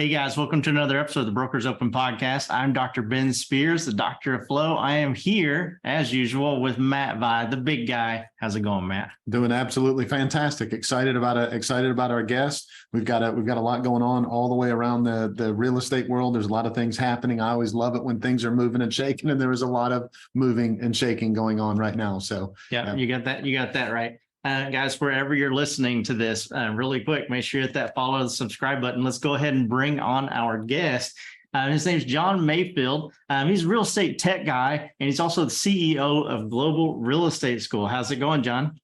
Hey guys, welcome to another episode of the Brokers Open Podcast. I'm Dr. Ben Spears, the Doctor of Flow. I am here, as usual, with Matt Vi, the big guy. How's it going, Matt? Doing absolutely fantastic. Excited about our guest. We've got a lot going on all the way around the real estate world. There's a lot of things happening. I always love it when things are moving and shaking, and there is a lot of moving and shaking going on right now. So yeah. You got that right. Guys, wherever you're listening to this, really quick, make sure you hit that follow, the subscribe button. Let's go ahead and bring on our guest. His name's John Mayfield. He's a real estate tech guy, and he's also the CEO of Global Real Estate School. How's it going, John?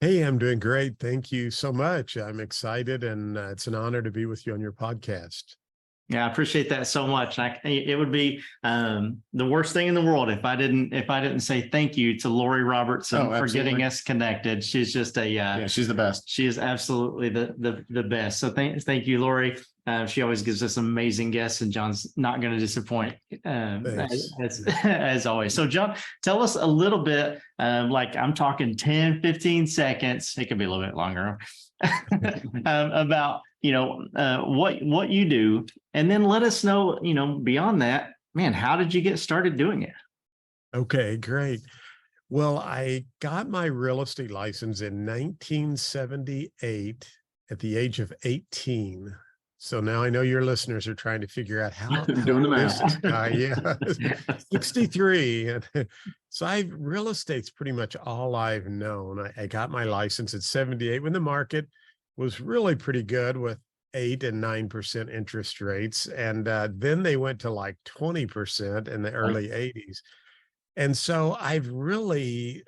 Hey, I'm doing great. Thank you so much. I'm excited, and it's an honor to be with you on your podcast. Yeah, I appreciate that so much. It would be the worst thing in the world if I didn't say thank you to Lori Robertson for getting us connected. She's just she's the best. She is absolutely the best. So thank you, Lori. She always gives us amazing guests, and John's not going to disappoint as always. So John, tell us a little bit, like I'm talking 10, 15 seconds. It could be a little bit longer about what you do, and then let us know, beyond that, man, how did you get started doing it? Okay, great. Well, I got my real estate license in 1978 at the age of 18. So now I know your listeners are trying to figure out how doing the math. Yeah, 63. So real estate's pretty much all I've known. I got my license at 78 when the market was really pretty good with 8 and 9% interest rates. And then they went to like 20% in the early 80s. And so I've really,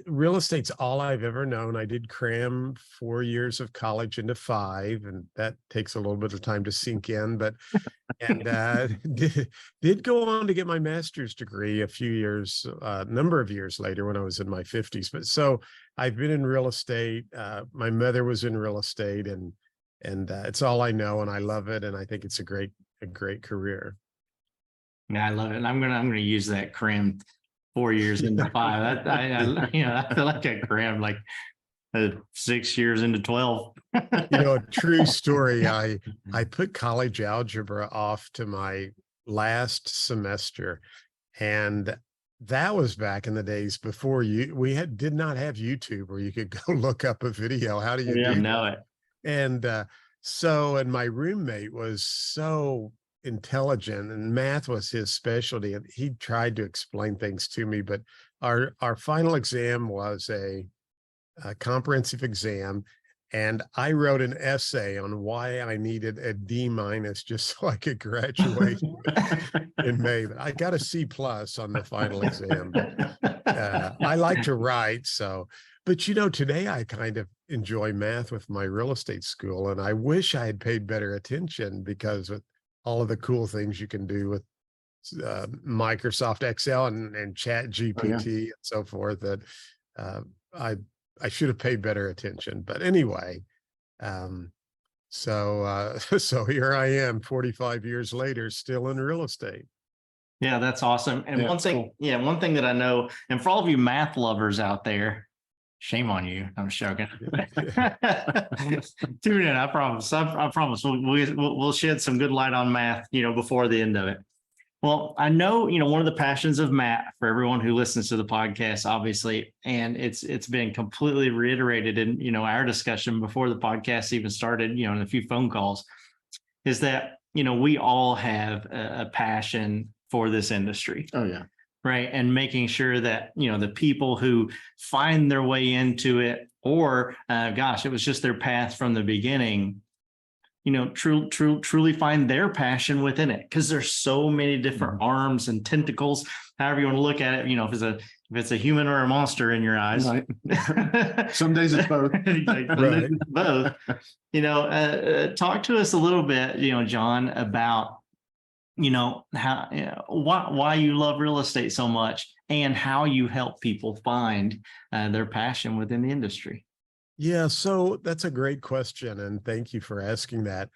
real estate's all I've ever known. I did cram 4 years of college into 5, and that takes a little bit of time to sink in, did go on to get my master's degree a number of years later when I was in my 50s. But so I've been in real estate. My mother was in real estate, and it's all I know, and I love it. And I think it's a great career. Yeah, I love it. And I'm gonna use that crammed 4 years into 5. I feel like I crammed like 6 years into 12. A true story. I put college algebra off to my last semester, and that was back in the days before we did not have YouTube where you could go look up a video. How do you do know that? It? And and my roommate was so intelligent, and math was his specialty, and he tried to explain things to me. But our final exam was a comprehensive exam, and I wrote an essay on why I needed a D- just so I could graduate in May. I got a C+ on the final exam. I like to write, but today I kind of enjoy math with my real estate school, and I wish I had paid better attention, because with all of the cool things you can do with Microsoft Excel and Chat GPT and so forth, that I should have paid better attention. But anyway, so here I am 45 years later, still in real estate. Yeah, that's awesome. And one thing that I know, and for all of you math lovers out there, shame on you. I'm just joking. Tune in. I promise. I promise. We'll shed some good light on math, before the end of it. Well, I know, one of the passions of Matt, for everyone who listens to the podcast, obviously, and it's been completely reiterated in, our discussion before the podcast even started, in a few phone calls, is that, we all have a passion for this industry. Oh, yeah. Right. And making sure that, the people who find their way into it, or it was just their path from the beginning, truly find their passion within it. Because there's so many different arms and tentacles, however you want to look at it, if it's a human or a monster in your eyes. Right. Some days it's both. Right. Both. Talk to us a little bit, John, about why you love real estate so much, and how you help people find their passion within the industry. Yeah, so that's a great question, and thank you for asking that.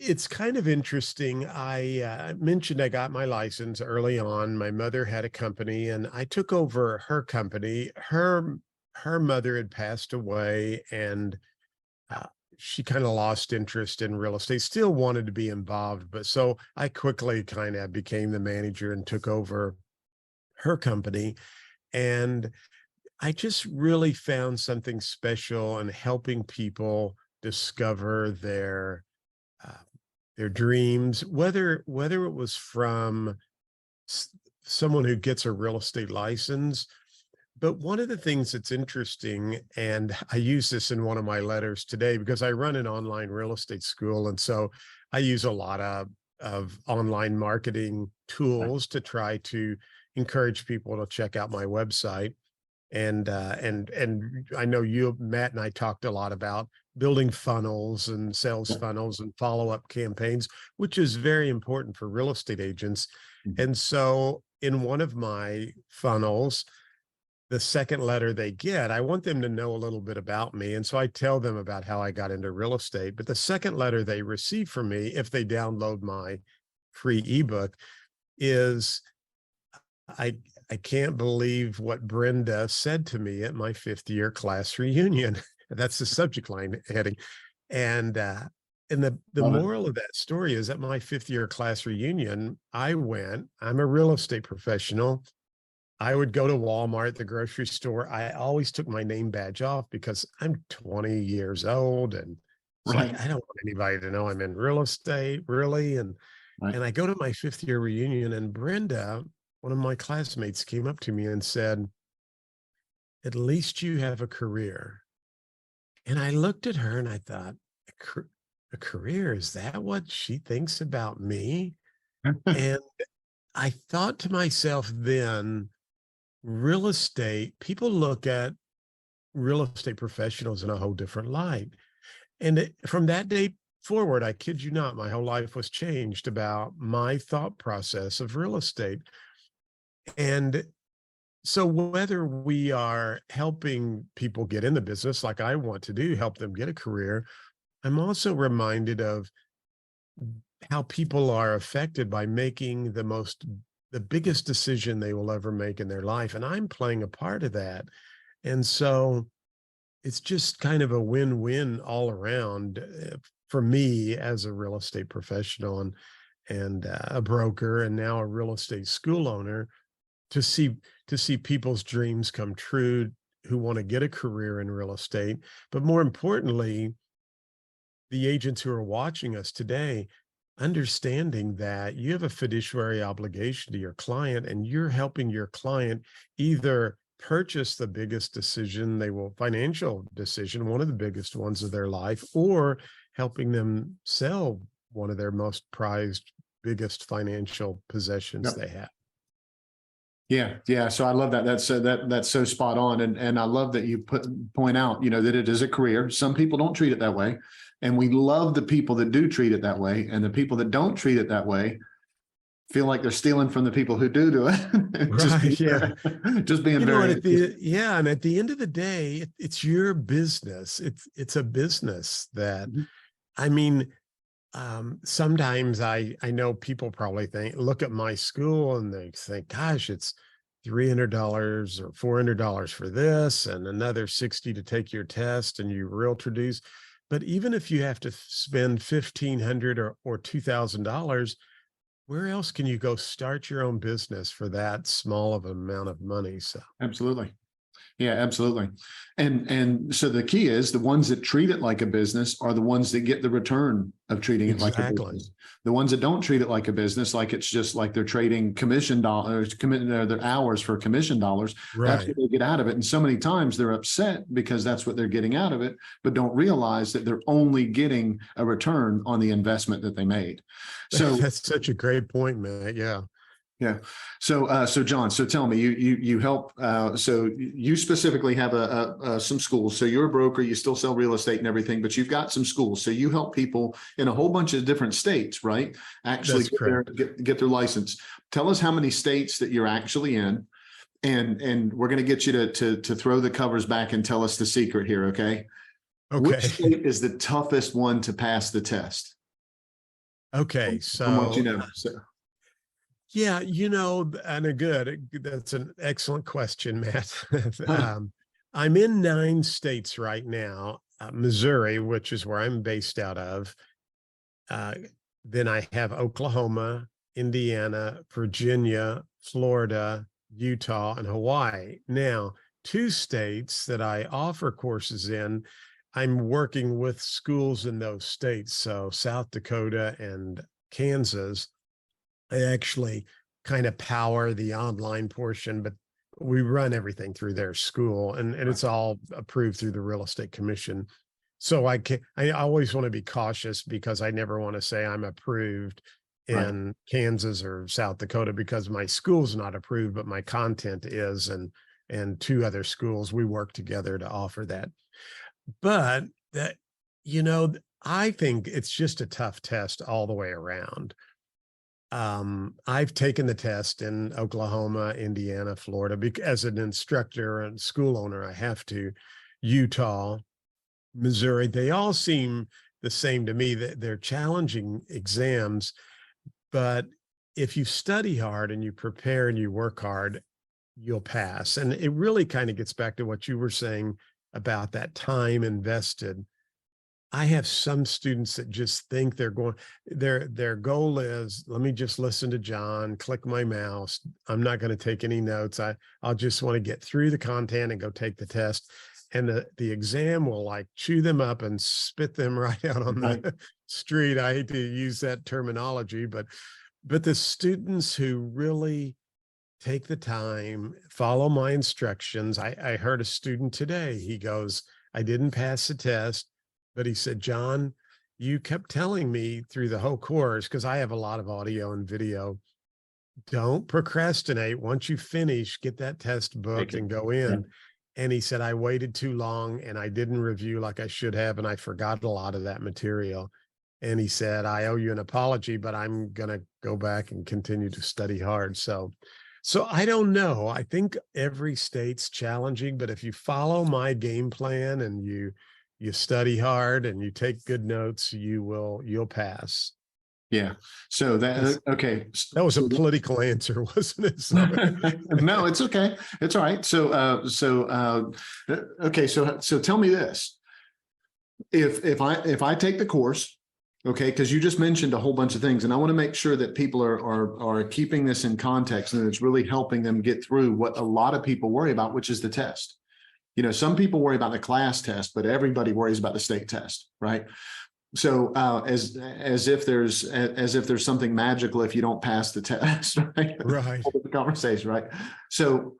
It's kind of interesting. I mentioned I got my license early on. My mother had a company, and I took over her company. Her mother had passed away, and she kind of lost interest in real estate, still wanted to be involved. But so I quickly kind of became the manager and took over her company. And I just really found something special in helping people discover uh, their dreams, whether it was from someone who gets a real estate license. But one of the things that's interesting, and I use this in one of my letters today because I run an online real estate school, and so I use a lot of online marketing tools to try to encourage people to check out my website. And I know you, Matt, and I talked a lot about building funnels and sales funnels and follow-up campaigns, which is very important for real estate agents. And so in one of my funnels, the second letter they get, I want them to know a little bit about me. And so I tell them about how I got into real estate. But the second letter they receive from me, if they download my free ebook, is I can't believe what Brenda said to me at my 5th year class reunion. That's the subject line heading. And the moral of that story is at my 5th year class reunion, I'm a real estate professional. I would go to Walmart, the grocery store. I always took my name badge off because I'm 20 years old. And it's like, I don't want anybody to know I'm in real estate, really. And I go to my 5th year reunion, and Brenda, one of my classmates, came up to me and said, "At least you have a career." And I looked at her and I thought, a career? Is that what she thinks about me? And I thought to myself then, real estate, people look at real estate professionals in a whole different light. And from that day forward, I kid you not, my whole life was changed about my thought process of real estate. And so whether we are helping people get in the business, like I want to do, help them get a career, I'm also reminded of how people are affected by making the biggest decision they will ever make in their life. And I'm playing a part of that. And so it's just kind of a win-win all around for me as a real estate professional and a broker, and now a real estate school owner, to see people's dreams come true who want to get a career in real estate. But more importantly, the agents who are watching us today, understanding that you have a fiduciary obligation to your client, and you're helping your client either purchase the biggest financial decision, one of the biggest ones of their life, or helping them sell one of their most prized, biggest financial possessions they have. Yeah. So I love that. That's so spot on. And I love that you point out, that it is a career. Some people don't treat it that way. And we love the people that do treat it that way. And the people that don't treat it that way feel like they're stealing from the people who do it. Just being very. And at the end of the day, it's your business. It's a business that, I mean, sometimes I know people probably look at my school and they think, gosh, it's $300 or $400 for this and another $60 to take your test and you realtor dues. But even if you have to spend $1,500 or $2,000, where else can you go start your own business for that small of an amount of money? So absolutely. Yeah, absolutely. And so the key is the ones that treat it like a business are the ones that get the return of treating it like a business. The ones that don't treat it like a business, like it's just like they're trading commission dollars, their hours for commission dollars. That's what they get out of it. And so many times they're upset because that's what they're getting out of it, but don't realize that they're only getting a return on the investment that they made. So that's such a great point, Matt. Yeah. Yeah. So John, so tell me, you help. So you specifically have some schools. So you're a broker, you still sell real estate and everything, but you've got some schools. So you help people in a whole bunch of different states, right? Actually get their license. Tell us how many states that you're actually in, and we're going to get you to throw the covers back and tell us the secret here. Okay. Which state is the toughest one to pass the test? Okay. From what you know. Yeah, that's an excellent question, Matt. I'm in 9 states right now, Missouri, which is where I'm based out of. Uh, then I have Oklahoma, Indiana, Virginia, Florida, Utah, and Hawaii. Now, 2 states that I offer courses in, I'm working with schools in those states. So South Dakota and Kansas, I actually kind of power the online portion, but we run everything through their school, and it's all approved through the real estate commission. So I always want to be cautious because I never want to say I'm approved Right. in Kansas or South Dakota because my school's not approved, but my content is, and 2 other schools, we work together to offer that. But that, I think it's just a tough test all the way around. I've taken the test in Oklahoma, Indiana, Florida, as an instructor and school owner, I have to. Utah, Missouri, they all seem the same to me. That they're challenging exams, but if you study hard and you prepare and you work hard, you'll pass. And it really kind of gets back to what you were saying about that time invested. I have some students that just think their goal is, let me just listen to John, click my mouse. I'm not going to take any notes. I'll just want to get through the content and go take the test. And the exam will like chew them up and spit them right out on the street. I hate to use that terminology, but the students who really take the time, follow my instructions. I heard a student today, he goes, I didn't pass the test, but he said, John, you kept telling me through the whole course, because I have a lot of audio and video, don't procrastinate. Once you finish, get that test booked and go in. Yeah. And he said, I waited too long and I didn't review like I should have. And I forgot a lot of that material. And he said, I owe you an apology, but I'm going to go back and continue to study hard. So I don't know. I think every state's challenging, but if you follow my game plan and you study hard and you take good notes, you'll pass. Yeah. So okay. That was a political answer, wasn't it? So, No, it's okay. It's all right. Okay. So tell me this. If I take the course, okay, because you just mentioned a whole bunch of things, and I want to make sure that people are keeping this in context and it's really helping them get through what a lot of people worry about, which is the test. Some people worry about the class test, but everybody worries about the state test, right? So as if there's something magical if you don't pass the test, right? Right. The conversation, right? So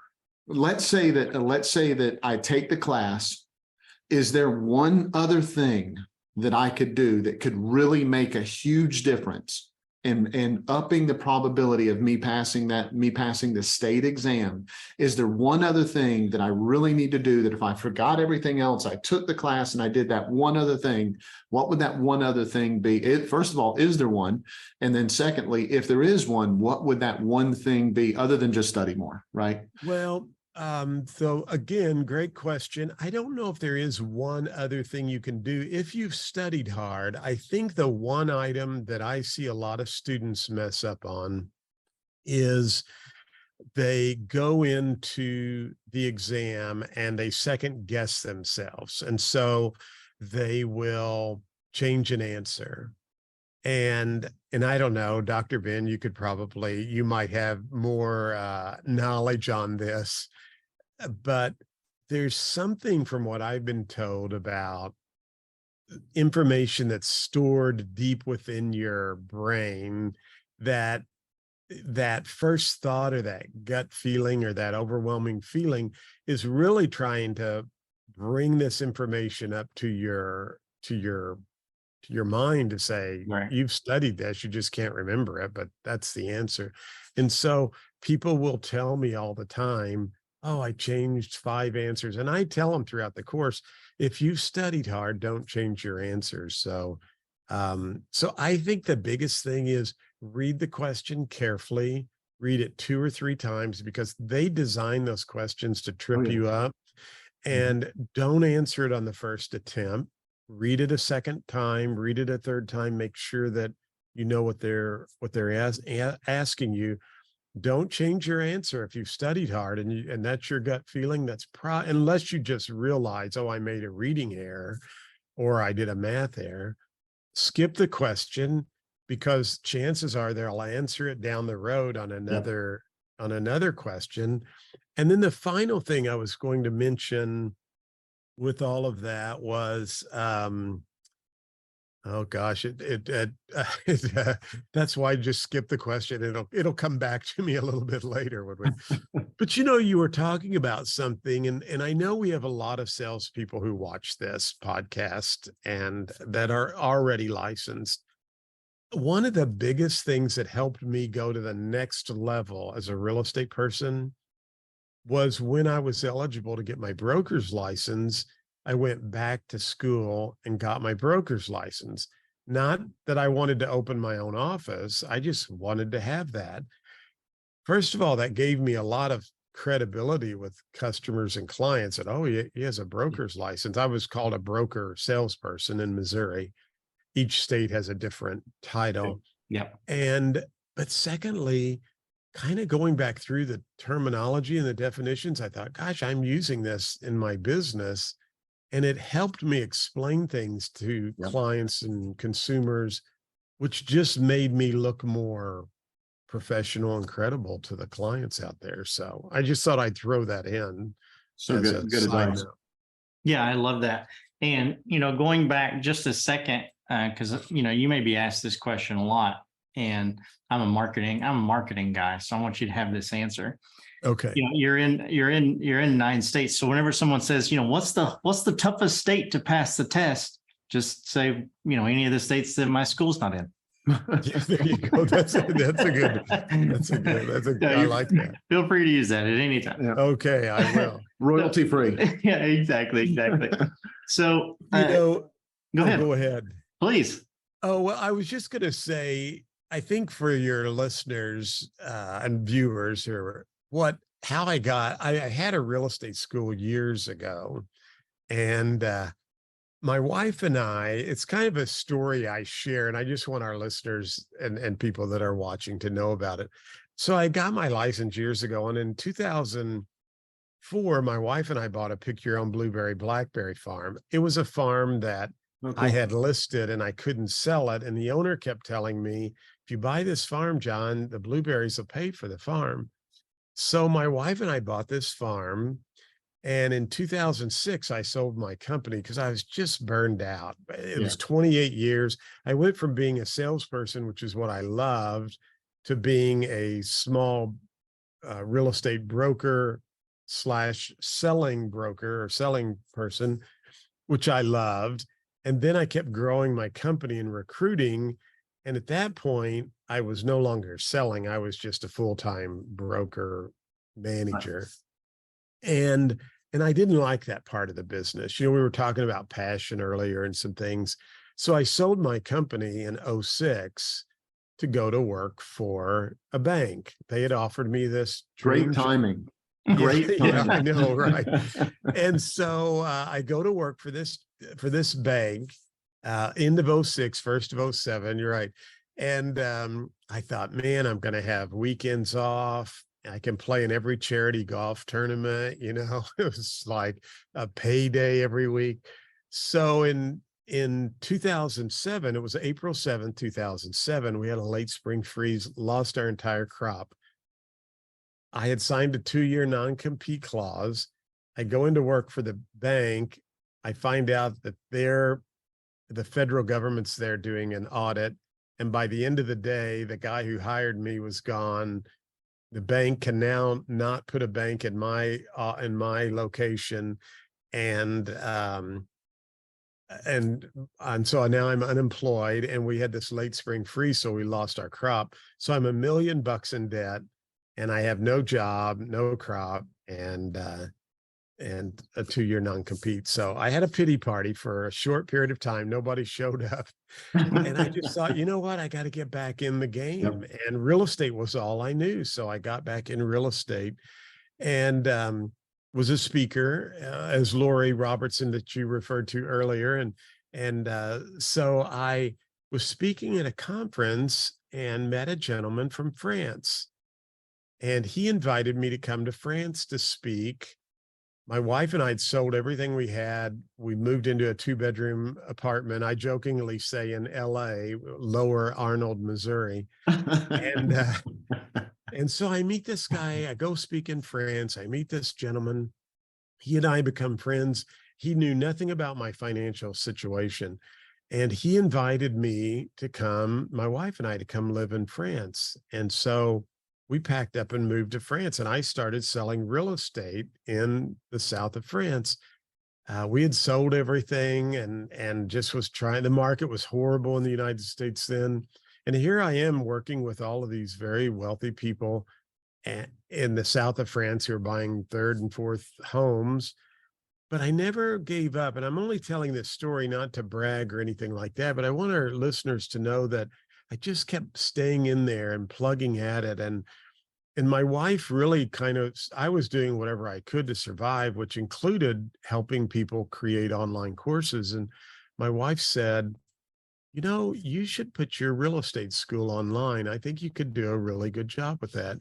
let's say that I take the class. Is there one other thing that I could do that could really make a huge difference in upping the probability of me passing the state exam? Is there one other thing that I really need to do that if I forgot everything else, I took the class and I did that one other thing, what would that one other thing be? First of all, is there one? And then secondly, if there is one, what would that one thing be other than just study more, right? Well, so again, great question. I don't know if there is one other thing you can do if you've studied hard. I think the one item that I see a lot of students mess up on is they go into the exam and they second guess themselves. And so they will change an answer. And I don't know, Dr. Ben, you might have more knowledge on this, but there's something from what I've been told about information that's stored deep within your brain that first thought or that gut feeling or that overwhelming feeling is really trying to bring this information up to your mind to say, Right. You've studied this, you just can't remember it, but that's the answer. And so people will tell me all the time, oh, I changed 5 answers. And I tell them throughout the course, if you've studied hard, don't change your answers. So I think the biggest thing is read the question carefully, read it 2 or 3 times, because they design those questions to trip you up, and don't answer it on the first attempt. Read it a second time, read it a third time, make sure that you know what they're asking you. Don't change your answer if you've studied hard and that's your gut feeling. Unless you just realize, oh, I made a reading error. or I did a math error, skip the question, because chances are they'll answer it down the road on another question. And then the final thing I was going to mention with all of that was, oh gosh, that's why I just skip the question. It'll come back to me a little bit later when we, but you were talking about something, and I know we have a lot of salespeople who watch this podcast and that are already licensed. One of the biggest things that helped me go to the next level as a real estate person was when I was eligible to get my broker's license. I went back to school and got my broker's license. Not that I wanted to open my own office. I just wanted to have that. First of all, that gave me a lot of credibility with customers and clients that, oh, he has a broker's license. I was called a broker salesperson in Missouri. Each state has a different title. Yeah. But secondly, kind of going back through the terminology and the definitions, I thought, gosh, I'm using this in my business. And it helped me explain things to clients and consumers, which just made me look more professional and credible to the clients out there. So I just thought I'd throw that in. So good advice. Yeah, I love that. And, going back just a second, because, you may be asked this question a lot, and I'm a marketing guy. So I want you to have this answer. Okay. You're in 9 states. So whenever someone says, what's the toughest state to pass the test? Just say, any of the states that my school's not in. Yeah, there you go. That's a good. I like that. Feel free to use that at any time. Yeah. Okay, I will. Royalty free. Yeah, exactly. So, go ahead. Go ahead, please. Oh, well, I was just going to say, I think for your listeners and viewers how I had a real estate school years ago, and my wife and I, it's kind of a story I share, and I just want our listeners and people that are watching to know about it. So I got my license years ago, and in 2004, my wife and I bought a pick your own blueberry blackberry farm. It was a farm that I had listed and I couldn't sell it. And the owner kept telling me, if you buy this farm, John, the blueberries will pay for the farm. So my wife and I bought this farm. And in 2006, I sold my company because I was just burned out. It was 28 years. I went from being a salesperson, which is what I loved, to being a small real estate broker / selling broker or selling person, which I loved. And then I kept growing my company and recruiting. And at that point, I was no longer selling. I was just a full-time broker manager. And I didn't like that part of the business. We were talking about passion earlier and some things. So I sold my company in 2006 to go to work for a bank. They had offered me this great timing. Great timing. Yeah, I know, right? And so I go to work for this bank, end of 2006, first of 2007. You're right. And I thought, man, I'm going to have weekends off. I can play in every charity golf tournament. It was like a payday every week. So in 2007, it was April 7th, 2007, we had a late spring freeze, lost our entire crop. I had signed a 2-year non-compete clause. I go into work for the bank. I find out that the federal government's there doing an audit. And by the end of the day, the guy who hired me was gone. The bank can now not put a bank in my location. And so now I'm unemployed, and we had this late spring freeze, so we lost our crop. So I'm $1 million in debt, and I have no job, no crop, and a 2-year non-compete. So I had a pity party for a short period of time. Nobody showed up. And I just thought, you know what? I got to get back in the game. Yep. And real estate was all I knew. So I got back in real estate and was a speaker, as Lori Robertson that you referred to earlier. And so I was speaking at a conference and met a gentleman from France. And he invited me to come to France to speak. my wife and I had sold everything we had. We moved into a 2-bedroom apartment. I jokingly say in LA, Lower Arnold, Missouri. And, and so I meet this guy, I go speak in France. I meet this gentleman. He and I become friends. He knew nothing about my financial situation. And he invited me to come, my wife and I, to come live in France. And so we packed up and moved to France, and I started selling real estate in the south of France. We had sold everything and just was trying. The market was horrible in the United States then. And here I am working with all of these very wealthy people in the south of France who are buying third and fourth homes. But I never gave up. And I'm only telling this story not to brag or anything like that, but I want our listeners to know that I just kept staying in there and plugging at it. And my wife really I was doing whatever I could to survive, which included helping people create online courses. And my wife said, you should put your real estate school online. I think you could do a really good job with that.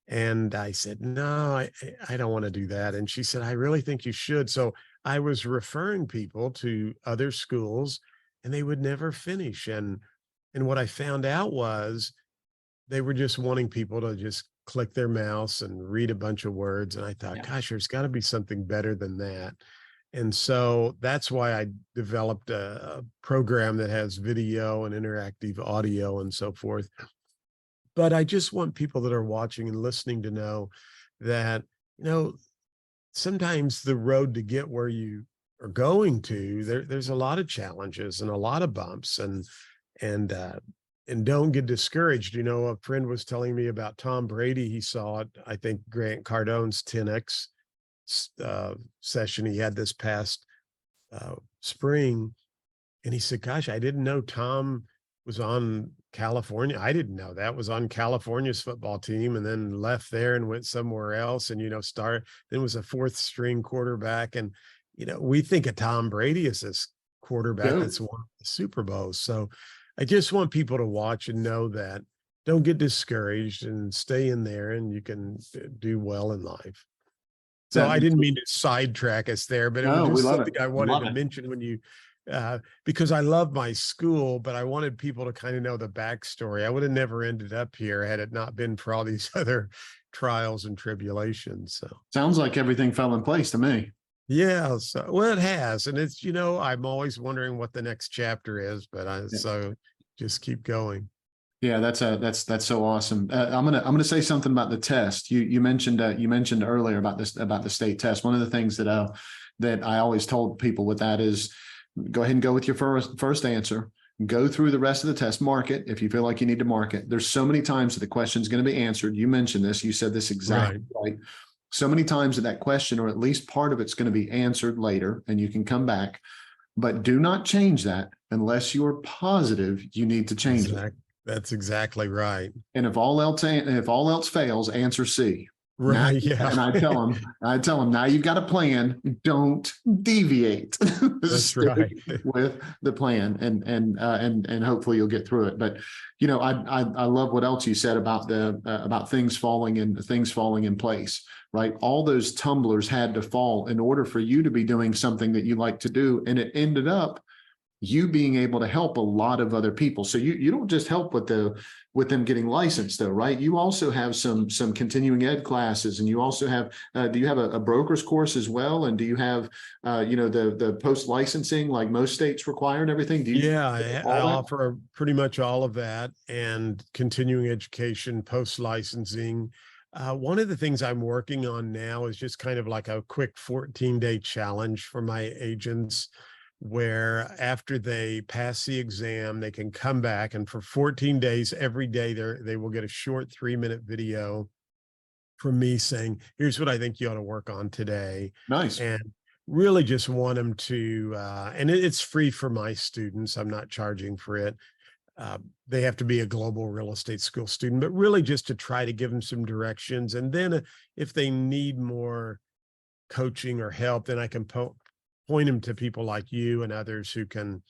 And I said, no, I don't want to do that. And she said, I really think you should. So I was referring people to other schools, and they would never finish. And what I found out was they were just wanting people to just click their mouse and read a bunch of words. And I thought, Yeah. gosh, there's got to be something better than that. And so that's why I developed a program that has video and interactive audio and so forth. But I just want people that are watching and listening to know that, sometimes the road to get where you are going to, there's a lot of challenges and a lot of bumps, and don't get discouraged. A friend was telling me about Tom Brady. He saw it, I think, Grant Cardone's 10X session he had this past spring. And he said, gosh, I didn't know Tom was on California. I didn't know that was on California's football team, and then left there and went somewhere else. And, then was a 4th string quarterback. And, we think of Tom Brady as this quarterback that's won the Super Bowls. So I just want people to watch and know that don't get discouraged and stay in there, and you can do well in life. So I didn't mean to sidetrack us there, but it was just something I wanted to mention when you, because I love my school, but I wanted people to kind of know the backstory. I would have never ended up here had it not been for all these other trials and tribulations. So sounds like everything fell in place to me. Yeah. So, well, it has. And it's, I'm always wondering what the next chapter is, but so just keep going. Yeah, that's so awesome. I'm gonna say something about the test. You mentioned earlier about the state test. One of the things that I always told people with that is go ahead and go with your first answer. Go through the rest of the test. Mark it if you feel like you need to mark it. There's so many times that the question's going to be answered. You mentioned this. You said this exactly right. So many times that question, or at least part of it's going to be answered later, and you can come back. But do not change that unless you are positive you need to change it. That's exactly right. And if all else fails, answer C. Right. Now, yeah. And I tell them now you've got a plan. Don't deviate. That's right. With the plan, and hopefully you'll get through it. But I love what else you said about things falling in place. Right, all those tumblers had to fall in order for you to be doing something that you like to do, and it ended up you being able to help a lot of other people. So you don't just help with them getting licensed though, right? You also have some continuing ed classes, and you also have, do you have a broker's course as well? And do you have, the post licensing like most states require and everything? Do you? Yeah, I offer pretty much all of that, and continuing education, post licensing. One of the things I'm working on now is just kind of like a quick 14-day challenge for my agents, where after they pass the exam, they can come back, and for 14 days, every day they will get a short 3-minute video from me saying, here's what I think you ought to work on today. Nice. And really just want them to, and it's free for my students. I'm not charging for it. They have to be a global real estate school student, but really just to try to give them some directions. And then if they need more coaching or help, then I can point them to people like you and others who can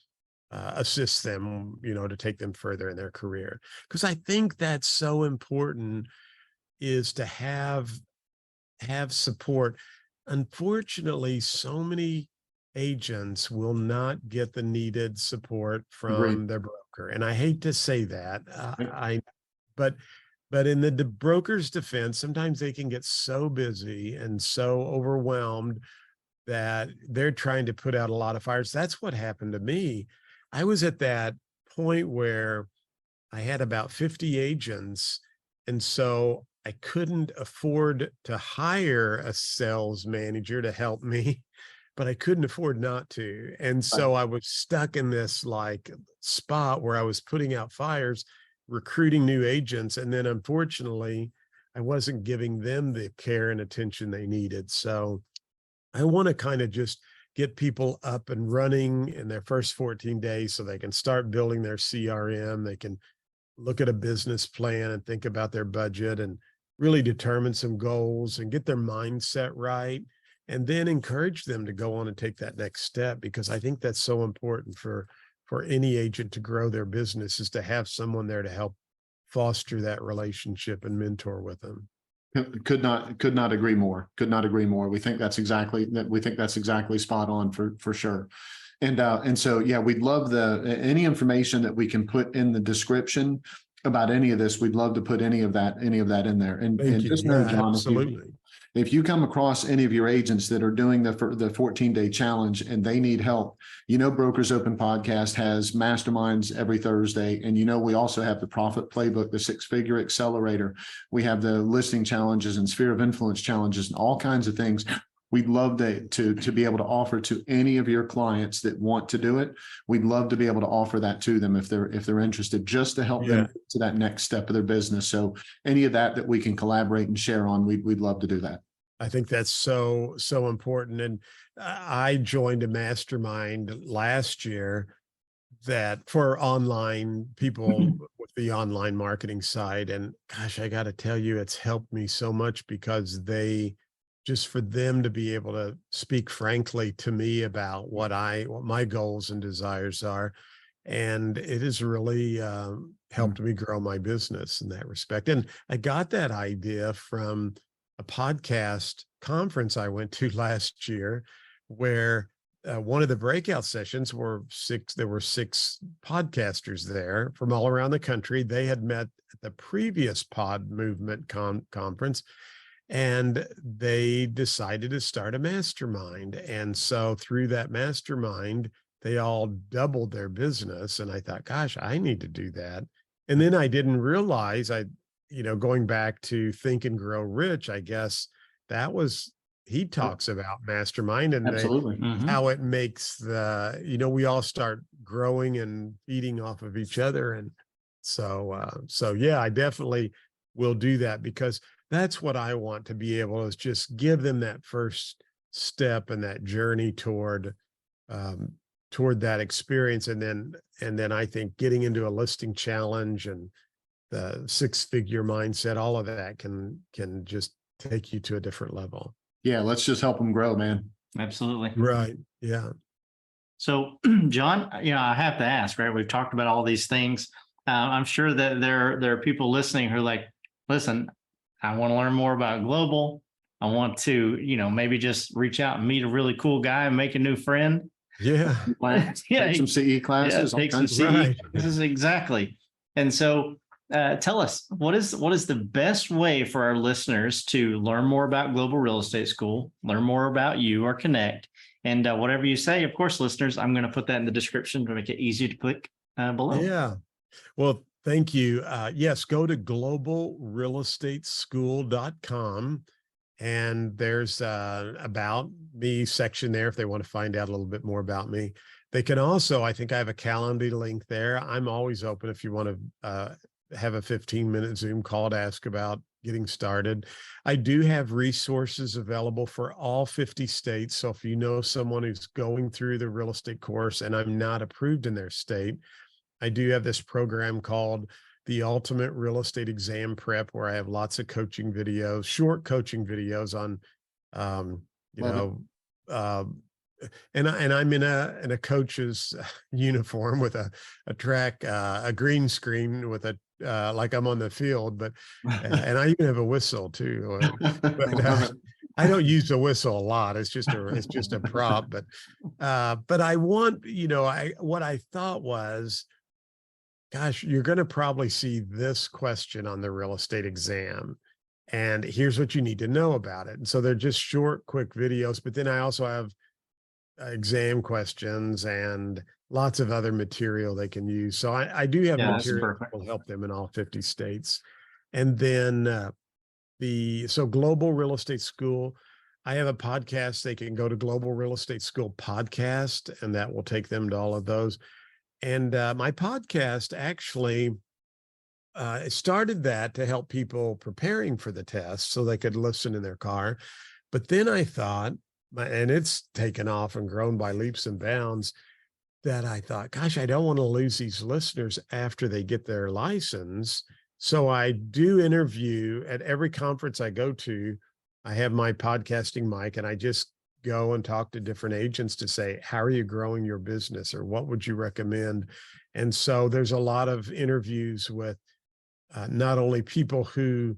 assist them, to take them further in their career. Because I think that's so important, is to have support. unfortunately, so many agents will not get the needed support Agreed. from their broker. And I hate to say that, Yep. but in the broker's defense, sometimes they can get so busy and so overwhelmed that they're trying to put out a lot of fires. That's what happened to me. I was at that point where I had about 50 agents. And so I couldn't afford to hire a sales manager to help me, but I couldn't afford not to. And so I was stuck in this like spot where I was putting out fires, recruiting new agents. And then unfortunately, I wasn't giving them the care and attention they needed. So I want to kind of just get people up and running in their first 14 days so they can start building their CRM. They can look at a business plan and think about their budget and really determine some goals and get their mindset right. And then encourage them to go on and take that next step, because I think that's so important for any agent to grow their business, is to have someone there to help foster that relationship and mentor with them. Could not agree more. Could not agree more. We think that's exactly spot on for sure. And so, yeah, we'd love any information that we can put in the description about any of this. We'd love to put any of that in there. And just know, John, absolutely. If you come across any of your agents that are doing the 14-day challenge and they need help, Brokers Open Podcast has masterminds every Thursday. And, we also have the Profit Playbook, the Six-Figure Accelerator. We have the listing challenges and sphere of influence challenges and all kinds of things. We'd love to be able to offer to any of your clients that want to do it. We'd love to be able to offer that to them if they're interested, just to help them to that next step of their business. So any of that we can collaborate and share on, we'd love to do that. I think that's so important. And I joined a mastermind last year that for online people with the online marketing side. And gosh, I got to tell you, it's helped me so much, because for them to be able to speak frankly to me about what my goals and desires are. And it has really helped me grow my business in that respect. And I got that idea from a podcast conference I went to last year, where one of the breakout sessions there were 6 podcasters there from all around the country. They had met at the previous Pod Movement conference, and they decided to start a mastermind. And so through that mastermind, they all doubled their business. And I thought, gosh, I need to do that. And then I didn't realize going back to Think and Grow Rich, I guess he talks about mastermind and Absolutely. how it makes we all start growing and feeding off of each other. And so yeah, I definitely will do that, because that's what I want to be able to, is just give them that first step and that journey toward that experience. And then I think getting into a listing challenge and the 6-figure mindset, all of that can just take you to a different level. Yeah, let's just help them grow, man. Absolutely. Right. Yeah. So, John, I have to ask, right? We've talked about all these things. I'm sure that there are people listening who are like, listen, I want to learn more about global. I want to, maybe just reach out and meet a really cool guy and make a new friend. Yeah. Take some CE classes. Take some CE classes. Exactly. And so tell us, what is the best way for our listeners to learn more about Global Real Estate School, learn more about you, or connect? And whatever you say, of course, listeners, I'm going to put that in the description to make it easy to click below. Yeah. Well, thank you. Yes, go to globalrealestateschool.com. And there's about me section there if they want to find out a little bit more about me. They can also, I think I have a Calendly link there. I'm always open if you want to have a 15-minute Zoom call to ask about getting started. I do have resources available for all 50 states. So if you know someone who's going through the real estate course and I'm not approved in their state, I do have this program called the Ultimate Real Estate Exam Prep, where I have lots of coaching videos, short coaching videos on, and I'm in a coach's uniform with a green screen with like I'm on the field, and I even have a whistle too. I don't use the whistle a lot. It's just a prop, but I want, what I thought was, gosh, you're going to probably see this question on the real estate exam. And here's what you need to know about it. And so they're just short, quick videos. But then I also have exam questions and lots of other material they can use. So I do have material that will help them in all 50 states. And then so Global Real Estate School, I have a podcast. They can go to Global Real Estate School podcast, and that will take them to all of those. And my podcast actually started that to help people preparing for the test so they could listen in their car. But then I thought, and it's taken off and grown by leaps and bounds, that I thought, gosh, I don't want to lose these listeners after they get their license. So I do interview at every conference I go to. I have my podcasting mic, and I just go and talk to different agents to say, how are you growing your business, or what would you recommend? And so there's a lot of interviews with not only people who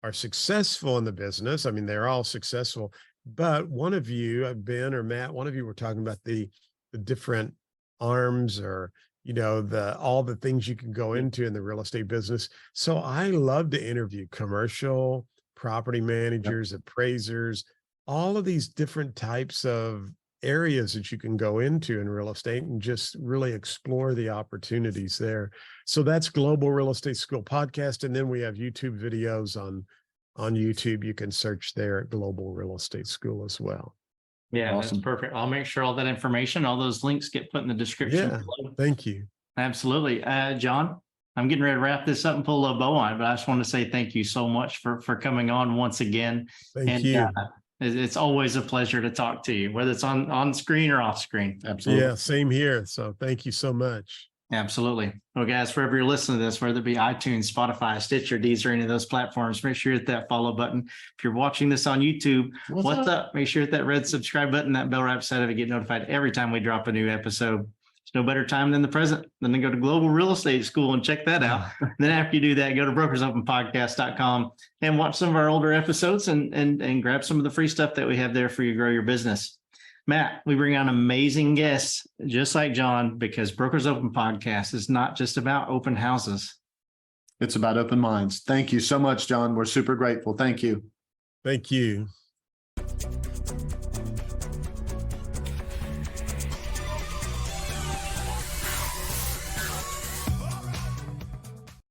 are successful in the business. I mean, they're all successful, but one of you, Ben or Matt, one of you were talking about the different arms, or, all the things you can go into in the real estate business. So I love to interview commercial property managers, appraisers, all of these different types of areas that you can go into in real estate and just really explore the opportunities there. So that's Global Real Estate School podcast. And then we have YouTube videos on YouTube. You can search there at Global Real Estate School as well. Yeah, awesome. That's perfect. I'll make sure all that information, all those links get put in the description. Yeah, thank you. Absolutely. John, I'm getting ready to wrap this up and pull a bow on it, but I just want to say thank you so much for coming on once again. Thank you. It's always a pleasure to talk to you, whether it's on screen or off screen. Absolutely. Yeah, same here. So thank you so much. Absolutely. Well, guys, wherever you're listening to this, whether it be iTunes, Spotify, Stitcher, Deezer, any of those platforms, make sure you hit that follow button. If you're watching this on YouTube, what's up? Make sure you hit that red subscribe button, that bell right beside of it, get notified every time we drop a new episode. There's no better time than the present than to go to Global Real Estate School and check that out. Then after you do that, go to brokersopenpodcast.com and watch some of our older episodes and grab some of the free stuff that we have there for you to grow your business. Matt, we bring on amazing guests just like John, because Brokers Open Podcast is not just about open houses. It's about open minds. Thank you so much, John. We're super grateful. Thank you. Thank you.